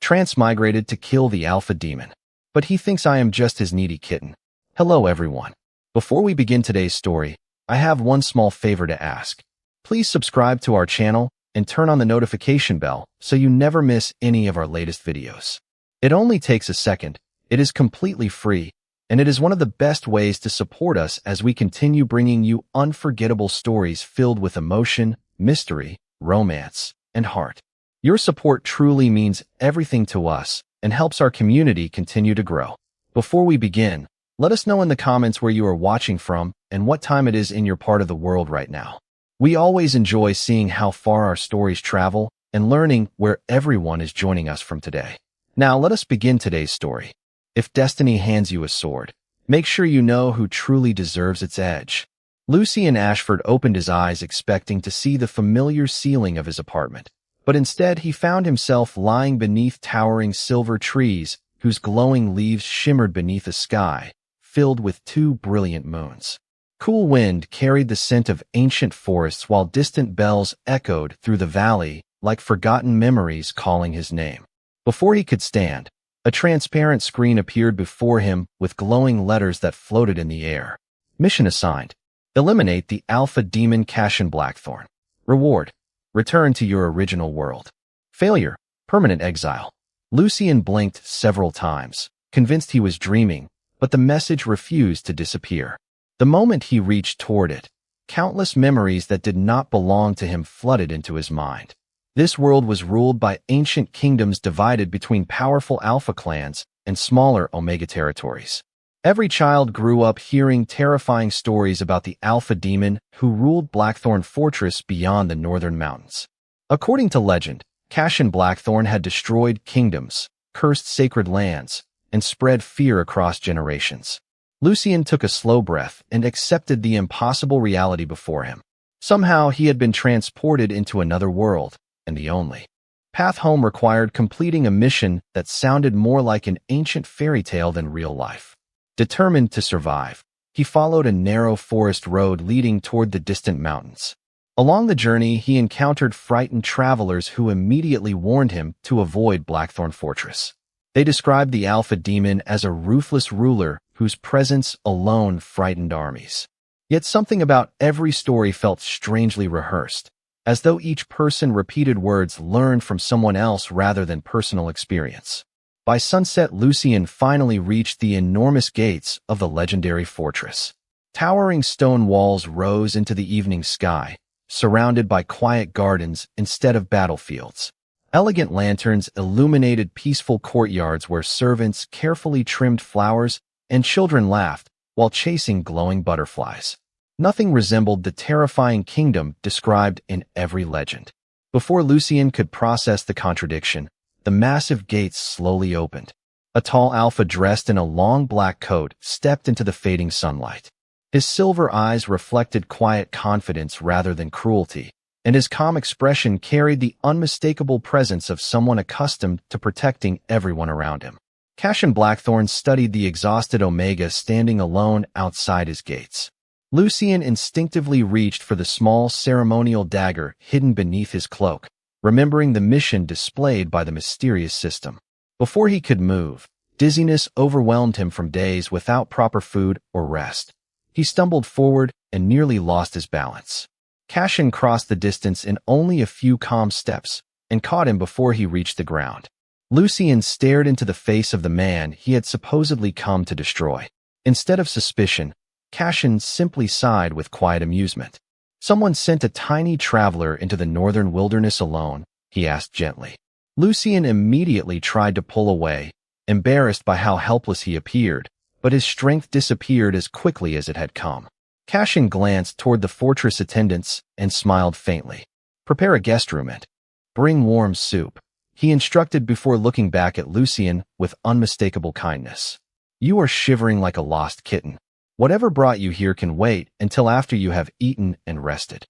transmigrated to kill the Alpha Demon. But he thinks I am just his needy kitten. Hello everyone. Before we begin today's story, I have one small favor to ask. Please subscribe to our channel and turn on the notification bell so you never miss any of our latest videos. It only takes a second, it is completely free, and it is one of the best ways to support us as we continue bringing you unforgettable stories filled with emotion, mystery, romance, and heart. Your support truly means everything to us and helps our community continue to grow. Before we begin, let us know in the comments where you are watching from and what time it is in your part of the world right now. We always enjoy seeing how far our stories travel and learning where everyone is joining us from today. Now let us begin today's story. If destiny hands you a sword, make sure you know who truly deserves its edge. Lucien Ashford opened his eyes expecting to see the familiar ceiling of his apartment, but instead he found himself lying beneath towering silver trees whose glowing leaves shimmered beneath a sky filled with two brilliant moons. Cool wind carried the scent of ancient forests while distant bells echoed through the valley like forgotten memories calling his name. Before he could stand, a transparent screen appeared before him with glowing letters that floated in the air. Mission assigned. Eliminate the Alpha Demon Cassian Blackthorne. Reward. Return to your original world. Failure. Permanent exile. Lucien blinked several times, convinced he was dreaming, but the message refused to disappear. The moment he reached toward it, countless memories that did not belong to him flooded into his mind. This world was ruled by ancient kingdoms divided between powerful Alpha clans and smaller Omega territories. Every child grew up hearing terrifying stories about the Alpha Demon who ruled Blackthorne Fortress beyond the northern mountains. According to legend, Cassian Blackthorne had destroyed kingdoms, cursed sacred lands, and spread fear across generations. Lucien took a slow breath and accepted the impossible reality before him. Somehow he had been transported into another world, and the only path home required completing a mission that sounded more like an ancient fairy tale than real life. Determined to survive, he followed a narrow forest road leading toward the distant mountains. Along the journey, he encountered frightened travelers who immediately warned him to avoid Blackthorne Fortress. They described the Alpha Demon as a ruthless ruler whose presence alone frightened armies. Yet something about every story felt strangely rehearsed, as though each person repeated words learned from someone else rather than personal experience. By sunset, Lucien finally reached the enormous gates of the legendary fortress. Towering stone walls rose into the evening sky, surrounded by quiet gardens instead of battlefields. Elegant lanterns illuminated peaceful courtyards where servants carefully trimmed flowers and children laughed while chasing glowing butterflies. Nothing resembled the terrifying kingdom described in every legend. Before Lucien could process the contradiction, the massive gates slowly opened. A tall Alpha dressed in a long black coat stepped into the fading sunlight. His silver eyes reflected quiet confidence rather than cruelty, and his calm expression carried the unmistakable presence of someone accustomed to protecting everyone around him. Cassian Blackthorne studied the exhausted Omega standing alone outside his gates. Lucien instinctively reached for the small ceremonial dagger hidden beneath his cloak, remembering the mission displayed by the mysterious system. Before he could move, dizziness overwhelmed him from days without proper food or rest. He stumbled forward and nearly lost his balance. Cassian crossed the distance in only a few calm steps and caught him before he reached the ground. Lucien stared into the face of the man he had supposedly come to destroy. Instead of suspicion, Cassian simply sighed with quiet amusement. Someone sent a tiny traveler into the northern wilderness alone, he asked gently. Lucien immediately tried to pull away, embarrassed by how helpless he appeared, but his strength disappeared as quickly as it had come. Cassian glanced toward the fortress attendants and smiled faintly. Prepare a guest room and bring warm soup, he instructed before looking back at Lucien with unmistakable kindness. You are shivering like a lost kitten. Whatever brought you here can wait until after you have eaten and rested.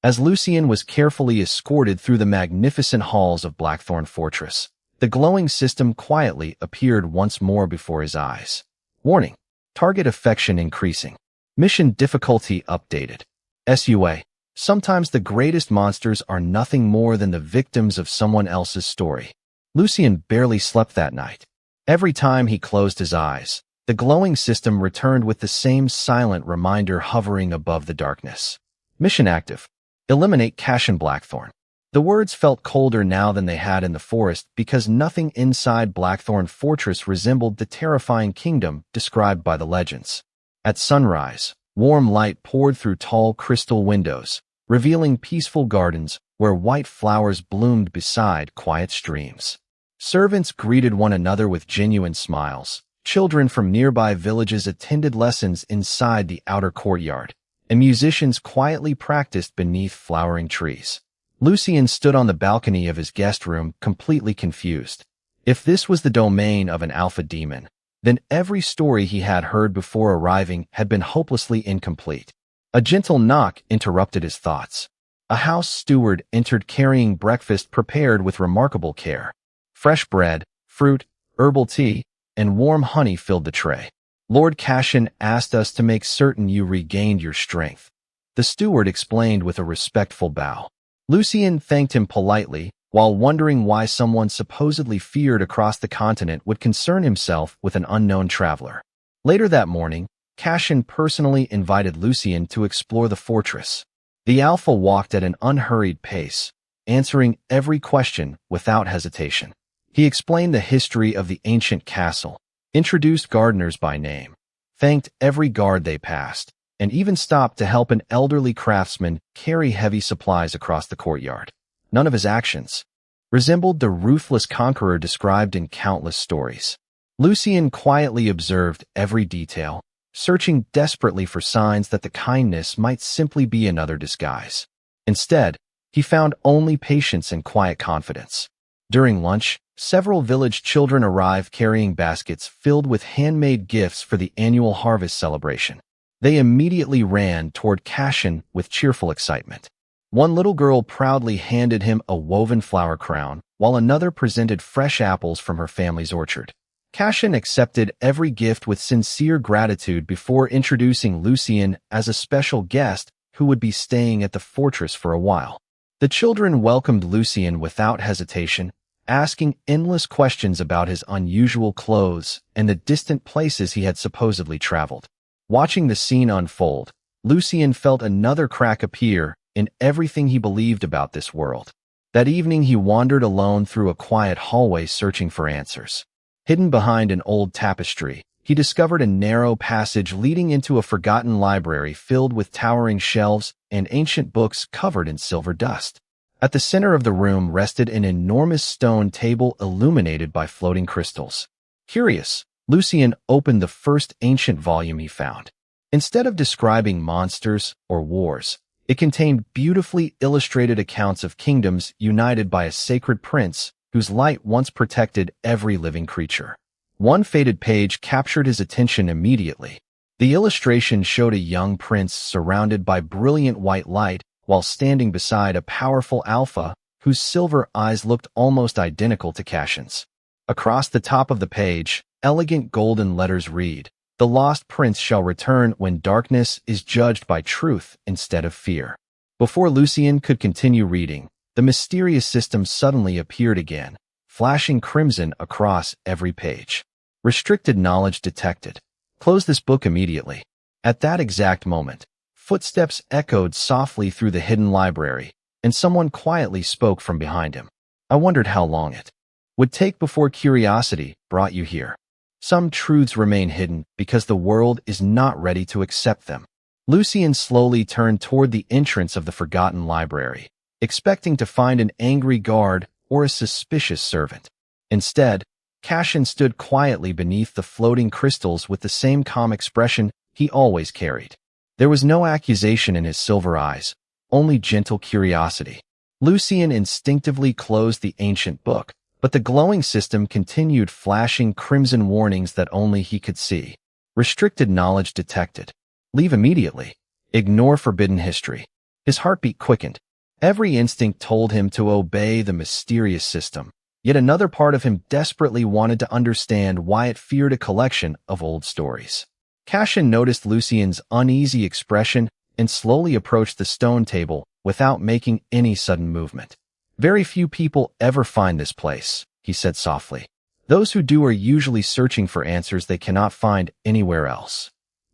As Lucien was carefully escorted through the magnificent halls of Blackthorne Fortress, the glowing system quietly appeared once more before his eyes. Warning: target affection increasing. Mission difficulty updated. SUA. Sometimes the greatest monsters are nothing more than the victims of someone else's story. Lucien barely slept that night. Every time he closed his eyes, the glowing system returned with the same silent reminder hovering above the darkness. Mission active. Eliminate Cassian Blackthorne. The words felt colder now than they had in the forest because nothing inside Blackthorne Fortress resembled the terrifying kingdom described by the legends. At sunrise, warm light poured through tall crystal windows, revealing peaceful gardens where white flowers bloomed beside quiet streams. Servants greeted one another with genuine smiles. Children from nearby villages attended lessons inside the outer courtyard, and musicians quietly practiced beneath flowering trees. Lucien stood on the balcony of his guest room, completely confused. If this was the domain of an alpha demon, then every story he had heard before arriving had been hopelessly incomplete. A gentle knock interrupted his thoughts. A house steward entered carrying breakfast prepared with remarkable care. Fresh bread, fruit, herbal tea, and warm honey filled the tray. Lord Cassian asked us to make certain you regained your strength. The steward explained with a respectful bow. Lucien thanked him politely, while wondering why someone supposedly feared across the continent would concern himself with an unknown traveler. Later that morning, Cassian personally invited Lucien to explore the fortress. The Alpha walked at an unhurried pace, answering every question without hesitation. He explained the history of the ancient castle, introduced gardeners by name, thanked every guard they passed, and even stopped to help an elderly craftsman carry heavy supplies across the courtyard. None of his actions resembled the ruthless conqueror described in countless stories. Lucien quietly observed every detail, searching desperately for signs that the kindness might simply be another disguise. Instead, he found only patience and quiet confidence. During lunch, several village children arrived carrying baskets filled with handmade gifts for the annual harvest celebration. They immediately ran toward Cassian with cheerful excitement. One little girl proudly handed him a woven flower crown, while another presented fresh apples from her family's orchard. Cassian accepted every gift with sincere gratitude before introducing Lucien as a special guest who would be staying at the fortress for a while. The children welcomed Lucien without hesitation, asking endless questions about his unusual clothes and the distant places he had supposedly traveled. Watching the scene unfold, Lucien felt another crack appear in everything he believed about this world. That evening he wandered alone through a quiet hallway searching for answers. Hidden behind an old tapestry, he discovered a narrow passage leading into a forgotten library filled with towering shelves and ancient books covered in silver dust. At the center of the room rested an enormous stone table illuminated by floating crystals. Curious, Lucien opened the first ancient volume he found. Instead of describing monsters or wars, it contained beautifully illustrated accounts of kingdoms united by a sacred prince whose light once protected every living creature. One faded page captured his attention immediately. The illustration showed a young prince surrounded by brilliant white light while standing beside a powerful alpha whose silver eyes looked almost identical to Cassian's. Across the top of the page, elegant golden letters read, "The lost prince shall return when darkness is judged by truth instead of fear." Before Lucien could continue reading, the mysterious system suddenly appeared again, flashing crimson across every page. Restricted knowledge detected. Close this book immediately. At that exact moment, footsteps echoed softly through the hidden library, and someone quietly spoke from behind him. I wondered how long it would take before curiosity brought you here. Some truths remain hidden because the world is not ready to accept them. Lucien slowly turned toward the entrance of the forgotten library, expecting to find an angry guard or a suspicious servant. Instead, Cassian stood quietly beneath the floating crystals with the same calm expression he always carried. There was no accusation in his silver eyes, only gentle curiosity. Lucien instinctively closed the ancient book, but the glowing system continued flashing crimson warnings that only he could see. Restricted knowledge detected. Leave immediately. Ignore forbidden history. His heartbeat quickened. Every instinct told him to obey the mysterious system, yet another part of him desperately wanted to understand why it feared a collection of old stories. Cassian noticed Lucien's uneasy expression and slowly approached the stone table without making any sudden movement. Very few people ever find this place, he said softly. Those who do are usually searching for answers they cannot find anywhere else.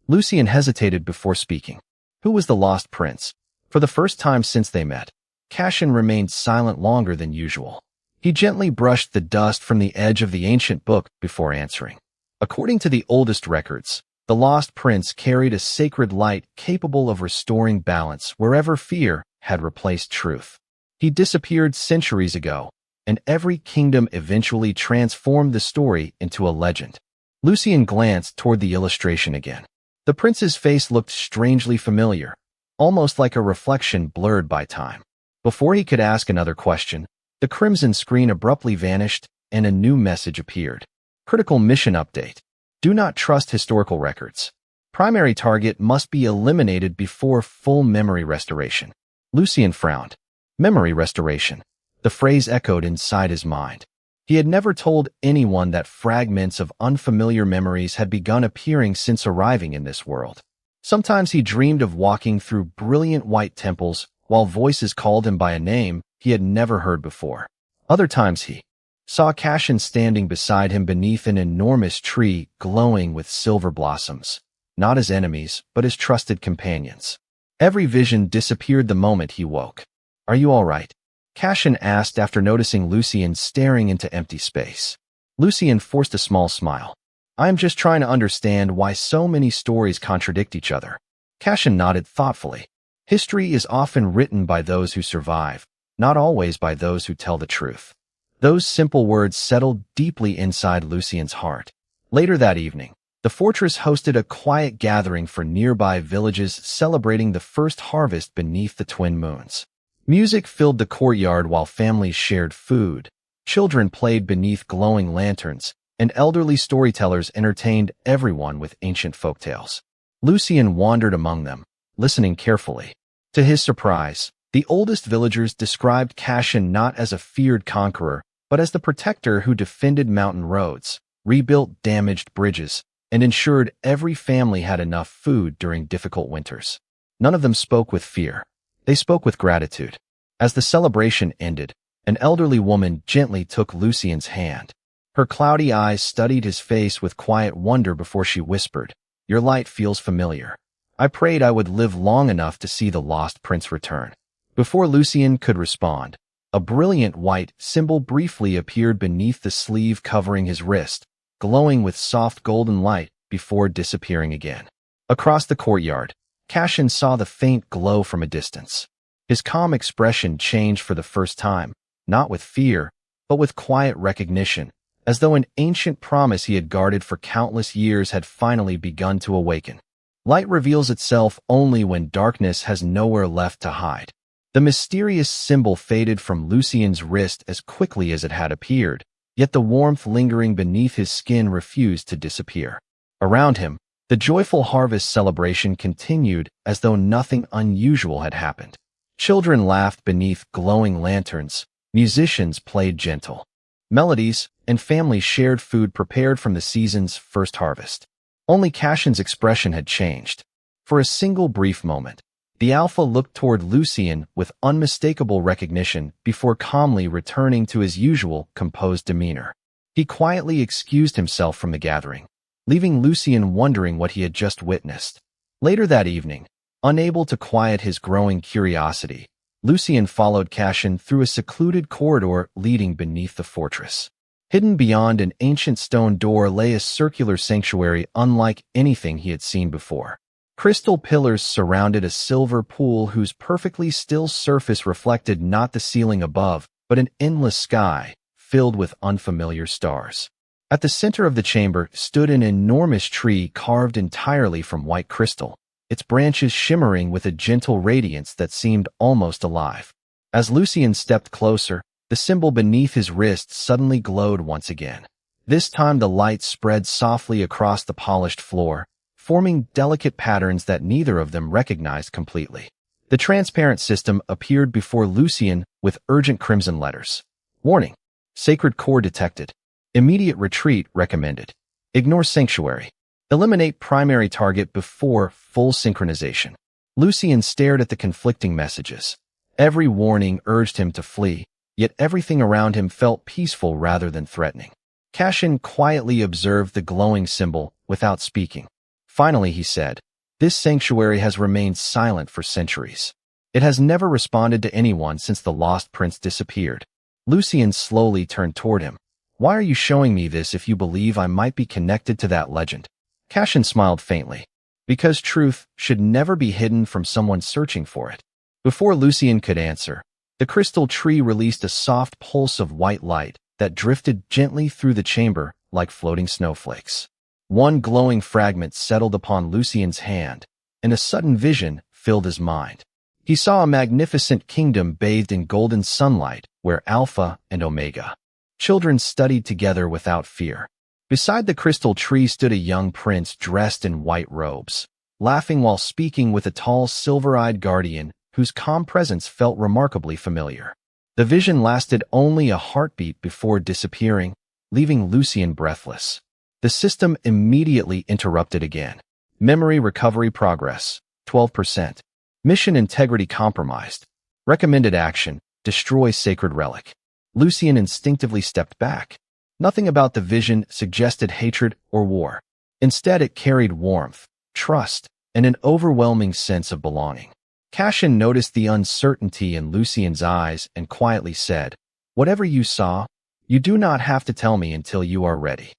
Lucien hesitated before speaking. Who was the lost prince? For the first time since they met, Cassian remained silent longer than usual. He gently brushed the dust from the edge of the ancient book before answering. According to the oldest records, the lost prince carried a sacred light capable of restoring balance wherever fear had replaced truth. He disappeared centuries ago, and every kingdom eventually transformed the story into a legend. Lucien glanced toward the illustration again. The prince's face looked strangely familiar, almost like a reflection blurred by time. Before he could ask another question, the crimson screen abruptly vanished and a new message appeared. Critical mission update. Do not trust historical records. Primary target must be eliminated before full memory restoration. Lucien frowned. Memory restoration. The phrase echoed inside his mind. He had never told anyone that fragments of unfamiliar memories had begun appearing since arriving in this world. Sometimes he dreamed of walking through brilliant white temples while voices called him by a name he had never heard before. Other times he saw Cassian standing beside him beneath an enormous tree glowing with silver blossoms, not as enemies, but as trusted companions. Every vision disappeared the moment he woke. Are you all right? Cassian asked after noticing Lucien staring into empty space. Lucien forced a small smile. I am just trying to understand why so many stories contradict each other. Cassian nodded thoughtfully. History is often written by those who survive, not always by those who tell the truth. Those simple words settled deeply inside Lucien's heart. Later that evening, the fortress hosted a quiet gathering for nearby villages celebrating the first harvest beneath the twin moons. Music filled the courtyard while families shared food. Children played beneath glowing lanterns, and elderly storytellers entertained everyone with ancient folktales. Lucien wandered among them, listening carefully. To his surprise, the oldest villagers described Cassian not as a feared conqueror, but as the protector who defended mountain roads, rebuilt damaged bridges, and ensured every family had enough food during difficult winters. None of them spoke with fear. They spoke with gratitude. As the celebration ended, an elderly woman gently took Lucien's hand. Her cloudy eyes studied his face with quiet wonder before she whispered, "Your light feels familiar. I prayed I would live long enough to see the lost prince return." Before Lucien could respond, a brilliant white symbol briefly appeared beneath the sleeve covering his wrist, glowing with soft golden light before disappearing again. Across the courtyard, Cassian saw the faint glow from a distance. His calm expression changed for the first time, not with fear, but with quiet recognition, as though an ancient promise he had guarded for countless years had finally begun to awaken. Light reveals itself only when darkness has nowhere left to hide. The mysterious symbol faded from Lucien's wrist as quickly as it had appeared, yet the warmth lingering beneath his skin refused to disappear. Around him, the joyful harvest celebration continued as though nothing unusual had happened. Children laughed beneath glowing lanterns, musicians played gentle melodies, and families shared food prepared from the season's first harvest. Only Cassian's expression had changed. For a single brief moment, the Alpha looked toward Lucien with unmistakable recognition before calmly returning to his usual composed demeanor. He quietly excused himself from the gathering, leaving Lucien wondering what he had just witnessed. Later that evening, unable to quiet his growing curiosity, Lucien followed Cassian through a secluded corridor leading beneath the fortress. Hidden beyond an ancient stone door lay a circular sanctuary unlike anything he had seen before. Crystal pillars surrounded a silver pool whose perfectly still surface reflected not the ceiling above, but an endless sky filled with unfamiliar stars. At the center of the chamber stood an enormous tree carved entirely from white crystal, its branches shimmering with a gentle radiance that seemed almost alive. As Lucien stepped closer, the symbol beneath his wrist suddenly glowed once again. This time the light spread softly across the polished floor, forming delicate patterns that neither of them recognized completely. The transparent system appeared before Lucien with urgent crimson letters. Warning: Sacred core detected. Immediate retreat recommended. Ignore sanctuary. Eliminate primary target before full synchronization. Lucien stared at the conflicting messages. Every warning urged him to flee, yet everything around him felt peaceful rather than threatening. Cassian quietly observed the glowing symbol without speaking. Finally, he said, "This sanctuary has remained silent for centuries. It has never responded to anyone since the lost prince disappeared." Lucien slowly turned toward him. "Why are you showing me this if you believe I might be connected to that legend?" Cassian smiled faintly. "Because truth should never be hidden from someone searching for it." Before Lucien could answer, the crystal tree released a soft pulse of white light that drifted gently through the chamber like floating snowflakes. One glowing fragment settled upon Lucien's hand, and a sudden vision filled his mind. He saw a magnificent kingdom bathed in golden sunlight where Alpha and Omega children studied together without fear. Beside the crystal tree stood a young prince dressed in white robes, laughing while speaking with a tall silver-eyed guardian whose calm presence felt remarkably familiar. The vision lasted only a heartbeat before disappearing, leaving Lucien breathless. The system immediately interrupted again. Memory recovery progress, 12%. Mission integrity compromised. Recommended action, destroy sacred relic. Lucien instinctively stepped back. Nothing about the vision suggested hatred or war. Instead, it carried warmth, trust, and an overwhelming sense of belonging. Cassian noticed the uncertainty in Lucien's eyes and quietly said, "Whatever you saw, you do not have to tell me until you are ready."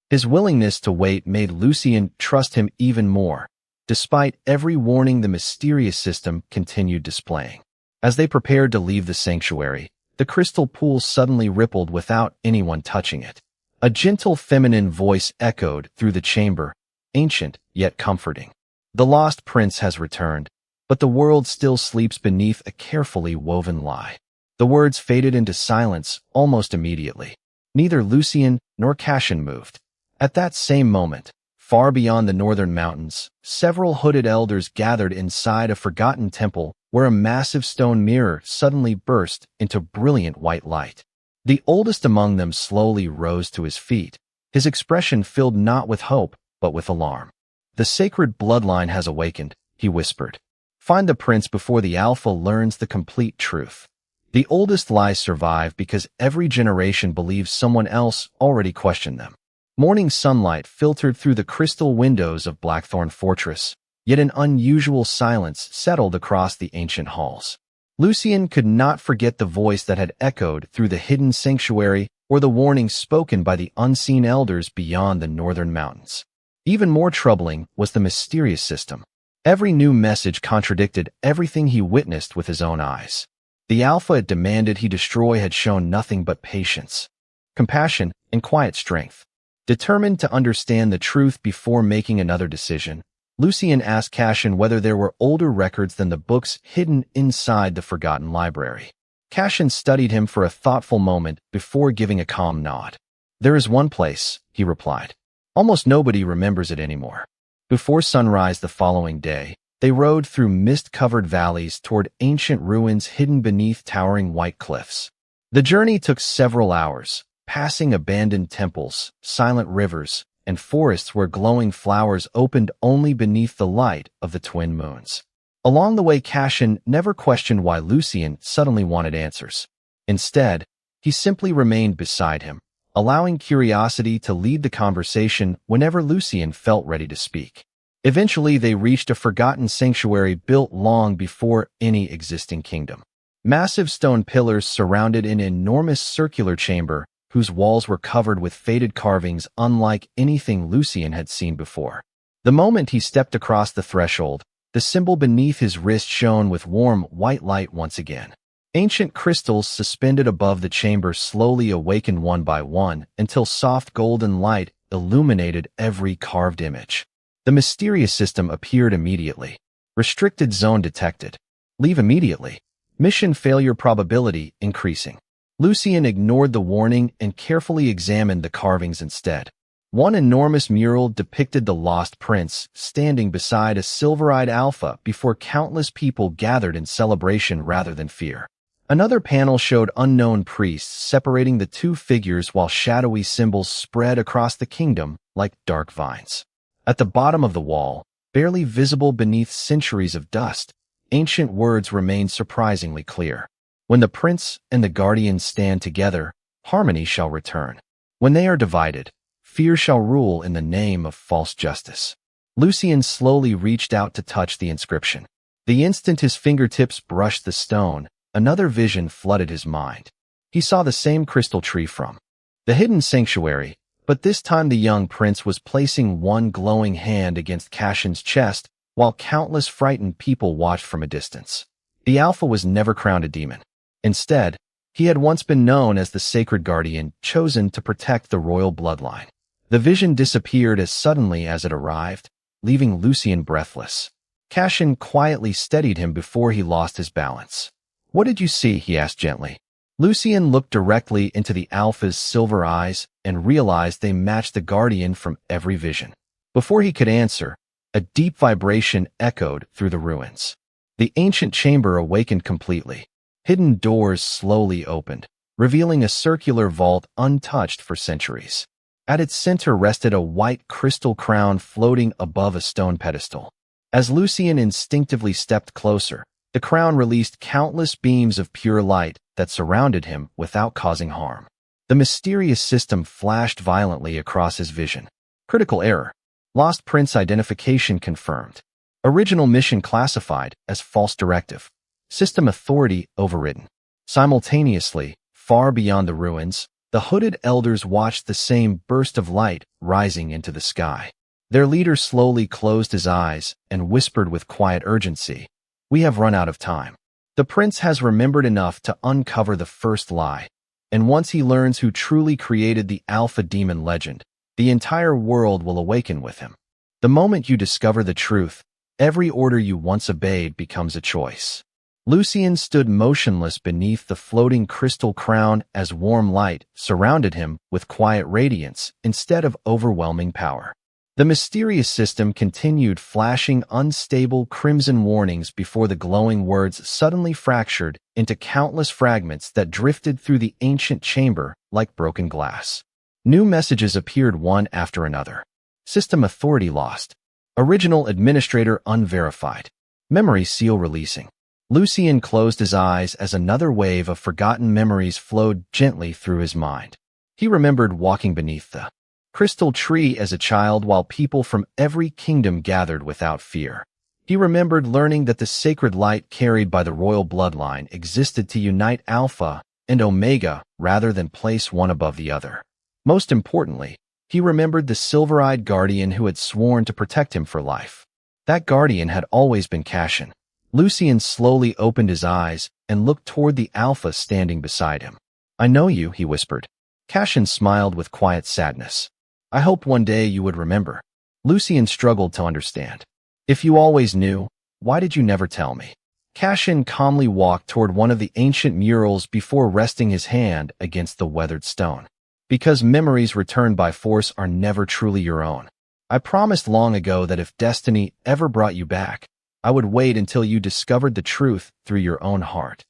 His willingness to wait made Lucien trust him even more, despite every warning the mysterious system continued displaying. As they prepared to leave the sanctuary, the crystal pool suddenly rippled without anyone touching it. A gentle feminine voice echoed through the chamber, ancient yet comforting. "The lost prince has returned, but the world still sleeps beneath a carefully woven lie." The words faded into silence almost immediately. Neither Lucien nor Cassian moved. At that same moment, far beyond the northern mountains, several hooded elders gathered inside a forgotten temple where a massive stone mirror suddenly burst into brilliant white light. The oldest among them slowly rose to his feet, his expression filled not with hope, but with alarm. "The sacred bloodline has awakened," he whispered. "Find the prince before the Alpha learns the complete truth." The oldest lies survive because every generation believes someone else already questioned them. Morning sunlight filtered through the crystal windows of Blackthorne Fortress, yet an unusual silence settled across the ancient halls. Lucien could not forget the voice that had echoed through the hidden sanctuary or the warnings spoken by the unseen elders beyond the northern mountains. Even more troubling was the mysterious system. Every new message contradicted everything he witnessed with his own eyes. The Alpha it demanded he destroy had shown nothing but patience, compassion, and quiet strength. Determined to understand the truth before making another decision, Lucien asked Cassian whether there were older records than the books hidden inside the forgotten library. Cassian studied him for a thoughtful moment before giving a calm nod. "There is one place," he replied. "Almost nobody remembers it anymore." Before sunrise the following day, they rode through mist-covered valleys toward ancient ruins hidden beneath towering white cliffs. The journey took several hours, passing abandoned temples, silent rivers, and forests where glowing flowers opened only beneath the light of the twin moons. Along the way, Cassian never questioned why Lucien suddenly wanted answers. Instead, he simply remained beside him, allowing curiosity to lead the conversation whenever Lucien felt ready to speak. Eventually, they reached a forgotten sanctuary built long before any existing kingdom. Massive stone pillars surrounded an enormous circular chamber whose walls were covered with faded carvings unlike anything Lucien had seen before. The moment he stepped across the threshold, the symbol beneath his wrist shone with warm white light once again. Ancient crystals suspended above the chamber slowly awakened one by one until soft golden light illuminated every carved image. The mysterious system appeared immediately. Restricted zone detected. Leave immediately. Mission failure probability increasing. Lucien ignored the warning and carefully examined the carvings instead. One enormous mural depicted the lost prince standing beside a silver-eyed Alpha before countless people gathered in celebration rather than fear. Another panel showed unknown priests separating the two figures while shadowy symbols spread across the kingdom like dark vines. At the bottom of the wall, barely visible beneath centuries of dust, ancient words remained surprisingly clear. When the prince and the guardian stand together, harmony shall return. When they are divided, fear shall rule in the name of false justice. Lucien slowly reached out to touch the inscription. The instant his fingertips brushed the stone, another vision flooded his mind. He saw the same crystal tree from the hidden sanctuary, but this time the young prince was placing one glowing hand against Cassian's chest, while countless frightened people watched from a distance. The Alpha was never crowned a demon. Instead, he had once been known as the sacred guardian chosen to protect the royal bloodline. The vision disappeared as suddenly as it arrived, leaving Lucien breathless. Cassian quietly steadied him before he lost his balance. "What did you see?" he asked gently. Lucien looked directly into the Alpha's silver eyes and realized they matched the guardian from every vision. Before he could answer, a deep vibration echoed through the ruins. The ancient chamber awakened completely. Hidden doors slowly opened, revealing a circular vault untouched for centuries. At its center rested a white crystal crown floating above a stone pedestal. As Lucien instinctively stepped closer, the crown released countless beams of pure light that surrounded him without causing harm. The mysterious system flashed violently across his vision. Critical error. Lost Prince identification confirmed. Original mission classified as false directive. System authority overridden. Simultaneously, far beyond the ruins, the hooded elders watched the same burst of light rising into the sky. Their leader slowly closed his eyes and whispered with quiet urgency, "We have run out of time." The prince has remembered enough to uncover the first lie, and once he learns who truly created the Alpha Demon legend, the entire world will awaken with him. The moment you discover the truth, every order you once obeyed becomes a choice. Lucien stood motionless beneath the floating crystal crown as warm light surrounded him with quiet radiance instead of overwhelming power. The mysterious system continued flashing unstable crimson warnings before the glowing words suddenly fractured into countless fragments that drifted through the ancient chamber like broken glass. New messages appeared one after another. System authority lost. Original administrator unverified. Memory seal releasing. Lucien closed his eyes as another wave of forgotten memories flowed gently through his mind. He remembered walking beneath the crystal tree as a child while people from every kingdom gathered without fear. He remembered learning that the sacred light carried by the royal bloodline existed to unite Alpha and Omega rather than place one above the other. Most importantly, he remembered the silver-eyed guardian who had sworn to protect him for life. That guardian had always been Cassian. Lucien slowly opened his eyes and looked toward the Alpha standing beside him. "I know you," he whispered. Cassian smiled with quiet sadness. "I hoped one day you would remember." Lucien struggled to understand. "If you always knew, why did you never tell me?" Cassian calmly walked toward one of the ancient murals before resting his hand against the weathered stone. "Because memories returned by force are never truly your own. I promised long ago that if destiny ever brought you back, I would wait until you discovered the truth through your own heart."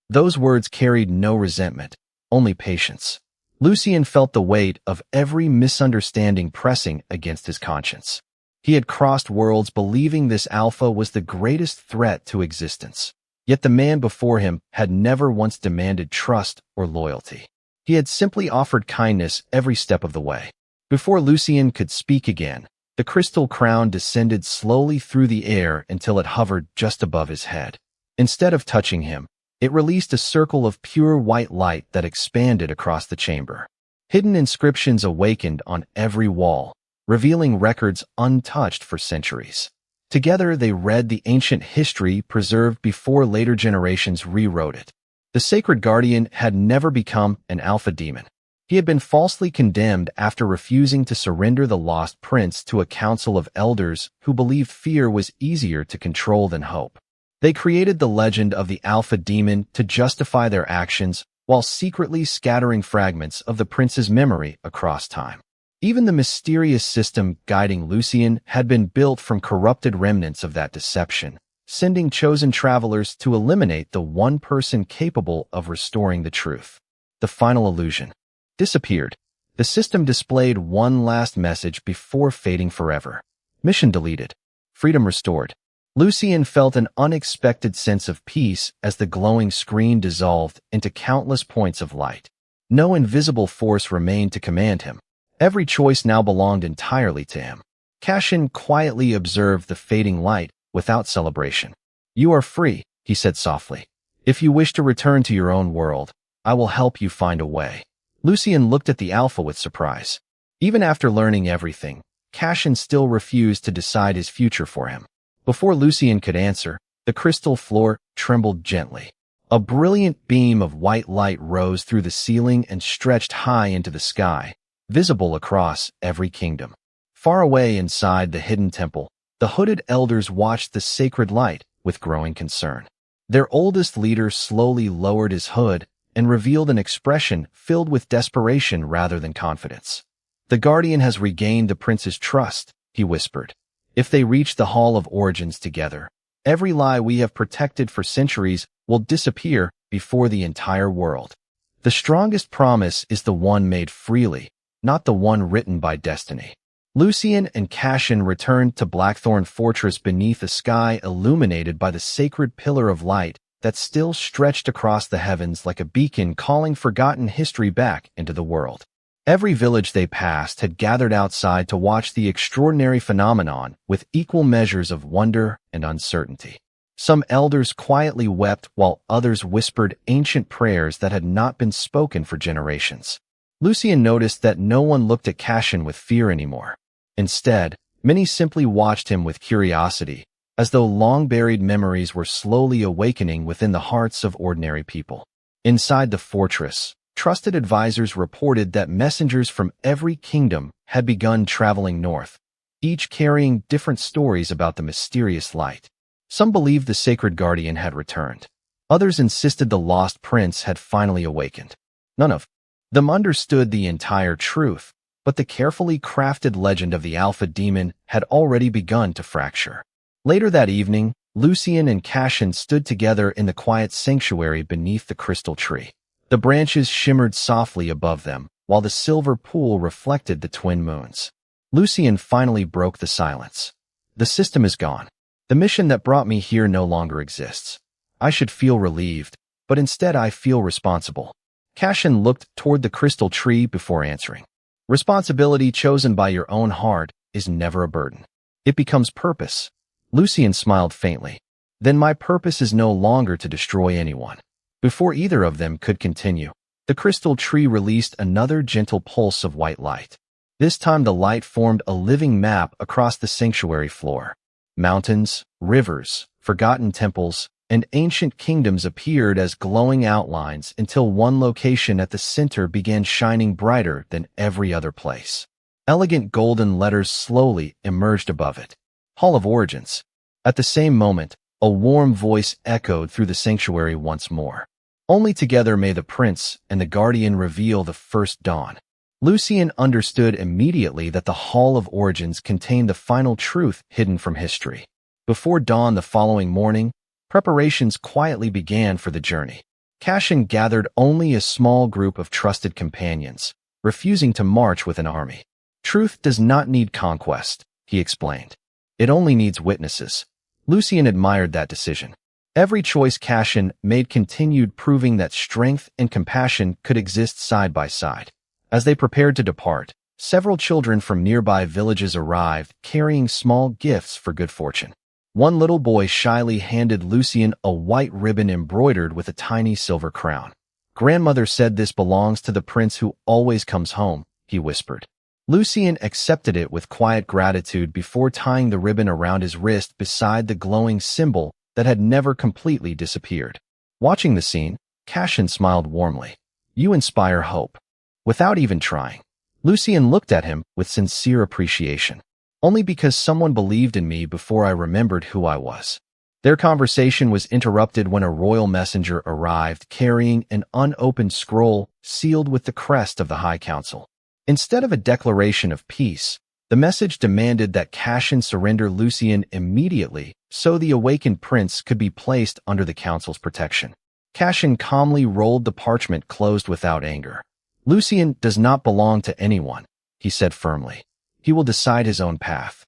Those words carried no resentment, only patience. Lucien felt the weight of every misunderstanding pressing against his conscience. He had crossed worlds believing this Alpha was the greatest threat to existence. Yet the man before him had never once demanded trust or loyalty. He had simply offered kindness every step of the way. Before Lucien could speak again, the crystal crown descended slowly through the air until it hovered just above his head. Instead of touching him, it released a circle of pure white light that expanded across the chamber. Hidden inscriptions awakened on every wall, revealing records untouched for centuries. Together they read the ancient history preserved before later generations rewrote it. The sacred guardian had never become an Alpha Demon. He had been falsely condemned after refusing to surrender the lost prince to a council of elders who believed fear was easier to control than hope. They created the legend of the Alpha Demon to justify their actions while secretly scattering fragments of the prince's memory across time. Even the mysterious system guiding Lucien had been built from corrupted remnants of that deception, sending chosen travelers to eliminate the one person capable of restoring the truth. The final illusion disappeared. The system displayed one last message before fading forever. Mission deleted. Freedom restored. Lucien felt an unexpected sense of peace as the glowing screen dissolved into countless points of light. No invisible force remained to command him. Every choice now belonged entirely to him. Cassian quietly observed the fading light without celebration. "You are free," he said softly. "If you wish to return to your own world, I will help you find a way." Lucien looked at the Alpha with surprise. Even after learning everything, Cassian still refused to decide his future for him. Before Lucien could answer, the crystal floor trembled gently. A brilliant beam of white light rose through the ceiling and stretched high into the sky, visible across every kingdom. Far away inside the hidden temple, the hooded elders watched the sacred light with growing concern. Their oldest leader slowly lowered his hood and revealed an expression filled with desperation rather than confidence. "The Guardian has regained the prince's trust," he whispered. "If they reach the Hall of Origins together, every lie we have protected for centuries will disappear before the entire world. The strongest promise is the one made freely, not the one written by destiny." Lucien and Cassian returned to Blackthorne Fortress beneath a sky illuminated by the sacred pillar of light that still stretched across the heavens like a beacon calling forgotten history back into the world. Every village they passed had gathered outside to watch the extraordinary phenomenon with equal measures of wonder and uncertainty. Some elders quietly wept while others whispered ancient prayers that had not been spoken for generations. Lucien noticed that no one looked at Cassian with fear anymore. Instead, many simply watched him with curiosity, as though long-buried memories were slowly awakening within the hearts of ordinary people. Inside the fortress, trusted advisors reported that messengers from every kingdom had begun traveling north, each carrying different stories about the mysterious light. Some believed the sacred guardian had returned. Others insisted the lost prince had finally awakened. None of them understood the entire truth, but the carefully crafted legend of the Alpha Demon had already begun to fracture. Later that evening, Lucien and Cassian stood together in the quiet sanctuary beneath the crystal tree. The branches shimmered softly above them, while the silver pool reflected the twin moons. Lucien finally broke the silence. "The system is gone. The mission that brought me here no longer exists. I should feel relieved, but instead I feel responsible." Cassian looked toward the crystal tree before answering. "Responsibility chosen by your own heart is never a burden. It becomes purpose." Lucien smiled faintly. "Then my purpose is no longer to destroy anyone." Before either of them could continue, the crystal tree released another gentle pulse of white light. This time the light formed a living map across the sanctuary floor. Mountains, rivers, forgotten temples, and ancient kingdoms appeared as glowing outlines until one location at the center began shining brighter than every other place. Elegant golden letters slowly emerged above it. Hall of Origins. At the same moment, a warm voice echoed through the sanctuary once more. "Only together may the prince and the guardian reveal the first dawn." Lucien understood immediately that the Hall of Origins contained the final truth hidden from history. Before dawn the following morning, preparations quietly began for the journey. Cassian gathered only a small group of trusted companions, refusing to march with an army. "Truth does not need conquest," he explained. "It only needs witnesses." Lucien admired that decision. Every choice Cassian made continued proving that strength and compassion could exist side by side. As they prepared to depart, several children from nearby villages arrived, carrying small gifts for good fortune. One little boy shyly handed Lucien a white ribbon embroidered with a tiny silver crown. "Grandmother said this belongs to the prince who always comes home," he whispered. Lucien accepted it with quiet gratitude before tying the ribbon around his wrist beside the glowing symbol that had never completely disappeared. Watching the scene, Cassian smiled warmly. "You inspire hope." Without even trying, Lucien looked at him with sincere appreciation. "Only because someone believed in me before I remembered who I was." Their conversation was interrupted when a royal messenger arrived carrying an unopened scroll sealed with the crest of the High Council. Instead of a declaration of peace, the message demanded that Cassian surrender Lucien immediately so the awakened prince could be placed under the council's protection. Cassian calmly rolled the parchment closed without anger. "Lucien does not belong to anyone," he said firmly. "He will decide his own path."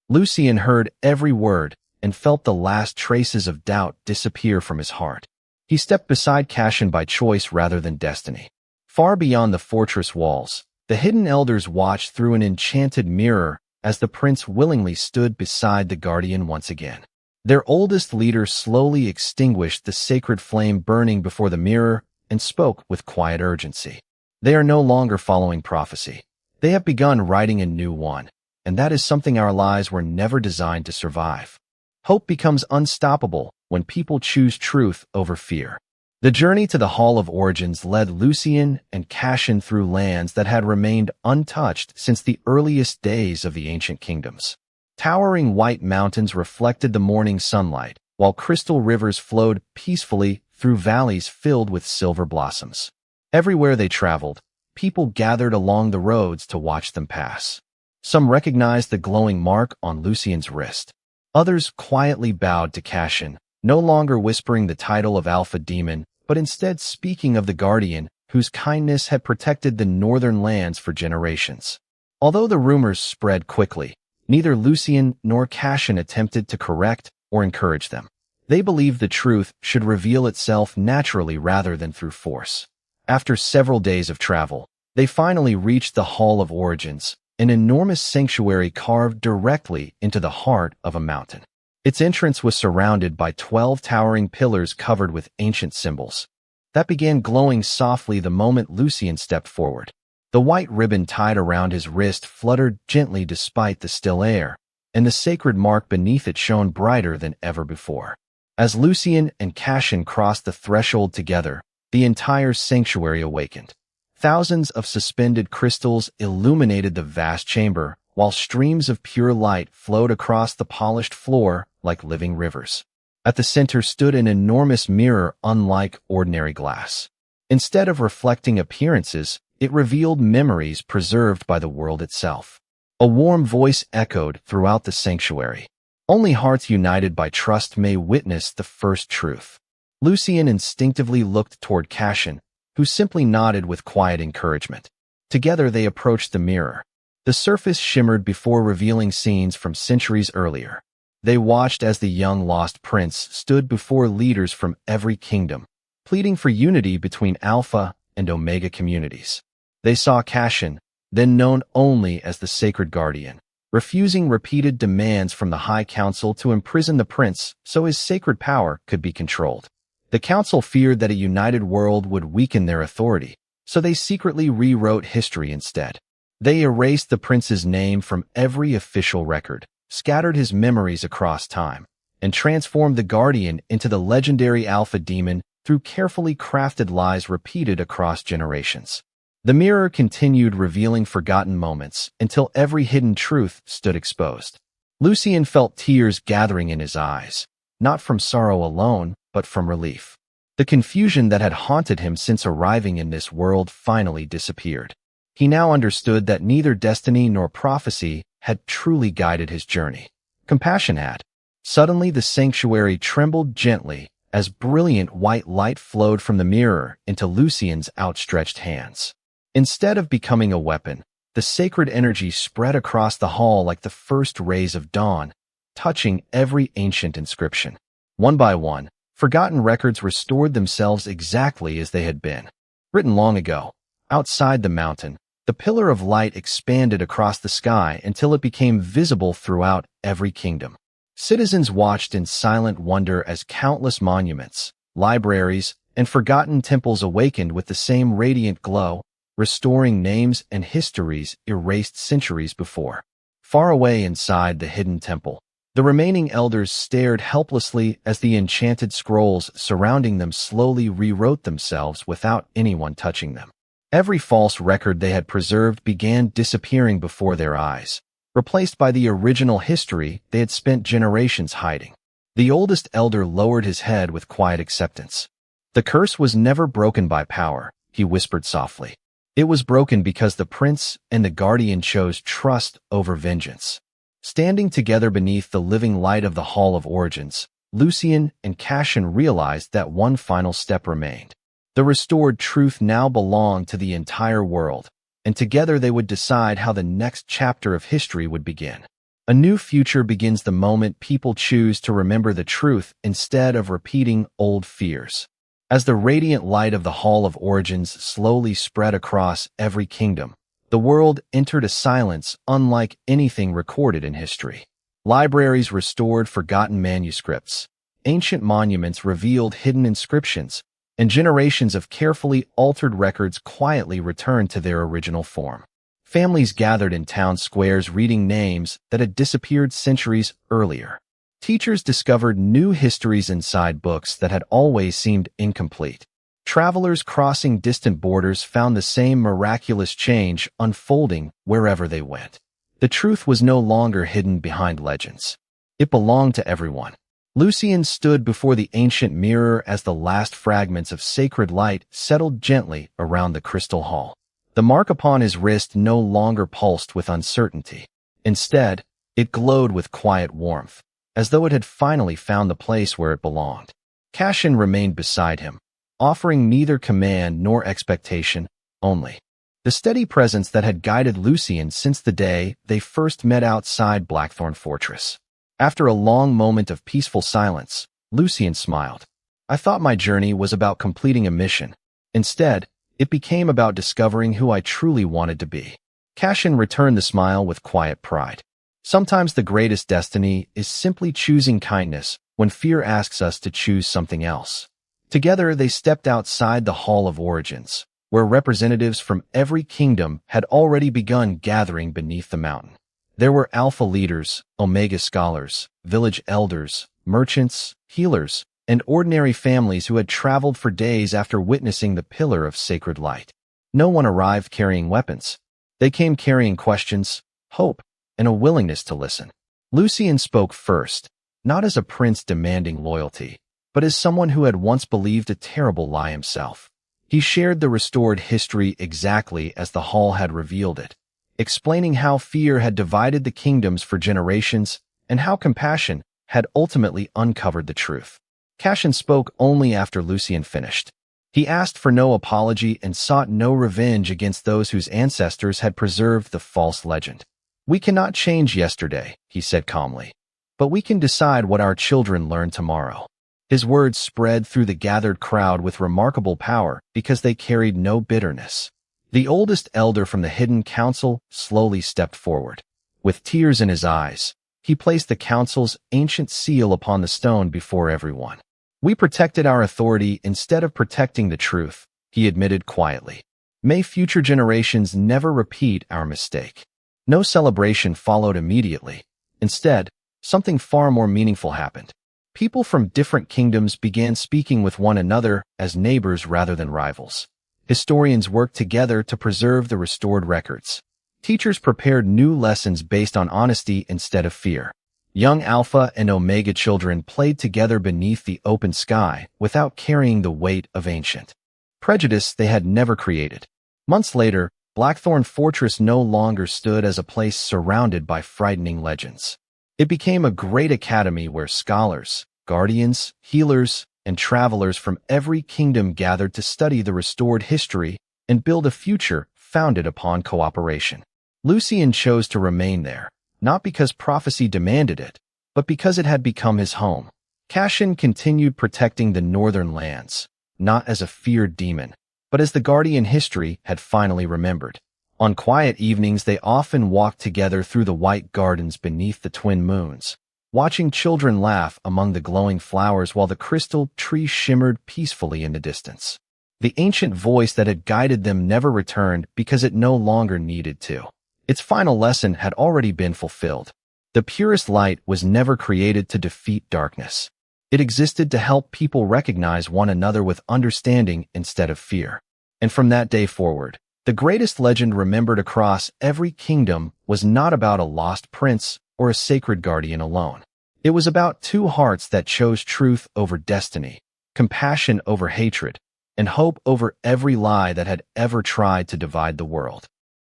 Lucien heard every word, and felt the last traces of doubt disappear from his heart. He stepped beside Cassian by choice rather than destiny. Far beyond the fortress walls, the hidden elders watched through an enchanted mirror as the prince willingly stood beside the guardian once again. Their oldest leader slowly extinguished the sacred flame burning before the mirror and spoke with quiet urgency. They are no longer following prophecy. They have begun writing a new one, and that is something our lives were never designed to survive. Hope becomes unstoppable when people choose truth over fear. The journey to the Hall of Origins led Lucien and Cassian through lands that had remained untouched since the earliest days of the ancient kingdoms. Towering white mountains reflected the morning sunlight, while crystal rivers flowed peacefully through valleys filled with silver blossoms. Everywhere they traveled, people gathered along the roads to watch them pass. Some recognized the glowing mark on Lucien's wrist. Others quietly bowed to Cassian, no longer whispering the title of Alpha Demon, but instead speaking of the Guardian, whose kindness had protected the northern lands for generations. Although the rumors spread quickly, neither Lucien nor Cassian attempted to correct or encourage them. They believed the truth should reveal itself naturally rather than through force. After several days of travel, they finally reached the Hall of Origins, an enormous sanctuary carved directly into the heart of a mountain. Its entrance was surrounded by 12 towering pillars covered with ancient symbols that began glowing softly the moment Lucien stepped forward. The white ribbon tied around his wrist fluttered gently despite the still air, and the sacred mark beneath it shone brighter than ever before. As Lucien and Cassian crossed the threshold together, the entire sanctuary awakened. Thousands of suspended crystals illuminated the vast chamber, while streams of pure light flowed across the polished floor like living rivers. At the center stood an enormous mirror unlike ordinary glass. Instead of reflecting appearances, it revealed memories preserved by the world itself. A warm voice echoed throughout the sanctuary. Only hearts united by trust may witness the first truth. Lucien instinctively looked toward Cassian, who simply nodded with quiet encouragement. Together they approached the mirror. The surface shimmered before revealing scenes from centuries earlier. They watched as the young lost prince stood before leaders from every kingdom, pleading for unity between Alpha and Omega communities. They saw Cassian, then known only as the Sacred Guardian, refusing repeated demands from the High Council to imprison the prince so his sacred power could be controlled. The council feared that a united world would weaken their authority, so they secretly rewrote history instead. They erased the prince's name from every official record, scattered his memories across time, and transformed the Guardian into the legendary Alpha Demon through carefully crafted lies repeated across generations. The mirror continued revealing forgotten moments until every hidden truth stood exposed. Lucien felt tears gathering in his eyes, not from sorrow alone, but from relief. The confusion that had haunted him since arriving in this world finally disappeared. He now understood that neither destiny nor prophecy had truly guided his journey. Compassion had. Suddenly the sanctuary trembled gently as brilliant white light flowed from the mirror into Lucien's outstretched hands. Instead of becoming a weapon, the sacred energy spread across the hall like the first rays of dawn, touching every ancient inscription. One by one, forgotten records restored themselves exactly as they had been. Written long ago, outside the mountain, the pillar of light expanded across the sky until it became visible throughout every kingdom. Citizens watched in silent wonder as countless monuments, libraries, and forgotten temples awakened with the same radiant glow, restoring names and histories erased centuries before. Far away inside the hidden temple, the remaining elders stared helplessly as the enchanted scrolls surrounding them slowly rewrote themselves without anyone touching them. Every false record they had preserved began disappearing before their eyes, replaced by the original history they had spent generations hiding. The oldest elder lowered his head with quiet acceptance. The curse was never broken by power, he whispered softly. It was broken because the prince and the guardian chose trust over vengeance. Standing together beneath the living light of the Hall of Origins, Lucien and Cassian realized that one final step remained. The restored truth now belonged to the entire world, and together they would decide how the next chapter of history would begin. A new future begins the moment people choose to remember the truth instead of repeating old fears. As the radiant light of the Hall of Origins slowly spread across every kingdom, the world entered a silence unlike anything recorded in history. Libraries restored forgotten manuscripts, ancient monuments revealed hidden inscriptions, and generations of carefully altered records quietly returned to their original form. Families gathered in town squares reading names that had disappeared centuries earlier. Teachers discovered new histories inside books that had always seemed incomplete. Travelers crossing distant borders found the same miraculous change unfolding wherever they went. The truth was no longer hidden behind legends. It belonged to everyone. Lucien stood before the ancient mirror as the last fragments of sacred light settled gently around the crystal hall. The mark upon his wrist no longer pulsed with uncertainty. Instead, it glowed with quiet warmth, as though it had finally found the place where it belonged. Cassian remained beside him, offering neither command nor expectation, only the steady presence that had guided Lucien since the day they first met outside Blackthorne Fortress. After a long moment of peaceful silence, Lucien smiled. I thought my journey was about completing a mission. Instead, it became about discovering who I truly wanted to be. Cassian returned the smile with quiet pride. Sometimes the greatest destiny is simply choosing kindness when fear asks us to choose something else. Together, they stepped outside the Hall of Origins, where representatives from every kingdom had already begun gathering beneath the mountain. There were Alpha leaders, Omega scholars, village elders, merchants, healers, and ordinary families who had traveled for days after witnessing the pillar of sacred light. No one arrived carrying weapons. They came carrying questions, hope, and a willingness to listen. Lucien spoke first, not as a prince demanding loyalty, but as someone who had once believed a terrible lie himself. He shared the restored history exactly as the hall had revealed it, explaining how fear had divided the kingdoms for generations and how compassion had ultimately uncovered the truth. Cassian spoke only after Lucien finished. He asked for no apology and sought no revenge against those whose ancestors had preserved the false legend. We cannot change yesterday, he said calmly, but we can decide what our children learn tomorrow. His words spread through the gathered crowd with remarkable power because they carried no bitterness. The oldest elder from the hidden council slowly stepped forward. With tears in his eyes, he placed the council's ancient seal upon the stone before everyone. We protected our authority instead of protecting the truth, he admitted quietly. May future generations never repeat our mistake. No celebration followed immediately. Instead, something far more meaningful happened. People from different kingdoms began speaking with one another as neighbors rather than rivals. Historians worked together to preserve the restored records. Teachers prepared new lessons based on honesty instead of fear. Young Alpha and Omega children played together beneath the open sky without carrying the weight of ancient prejudice they had never created. Months later, Blackthorne Fortress no longer stood as a place surrounded by frightening legends. It became a great academy where scholars, guardians, healers, and travelers from every kingdom gathered to study the restored history and build a future founded upon cooperation. Lucien chose to remain there, not because prophecy demanded it, but because it had become his home. Cassian continued protecting the northern lands, not as a feared demon, but as the guardian history had finally remembered. On quiet evenings, they often walked together through the white gardens beneath the twin moons, watching children laugh among the glowing flowers while the crystal tree shimmered peacefully in the distance. The ancient voice that had guided them never returned because it no longer needed to. Its final lesson had already been fulfilled. The purest light was never created to defeat darkness. It existed to help people recognize one another with understanding instead of fear. And from that day forward, the greatest legend remembered across every kingdom was not about a lost prince or a sacred guardian alone. It was about two hearts that chose truth over destiny, compassion over hatred, and hope over every lie that had ever tried to divide the world.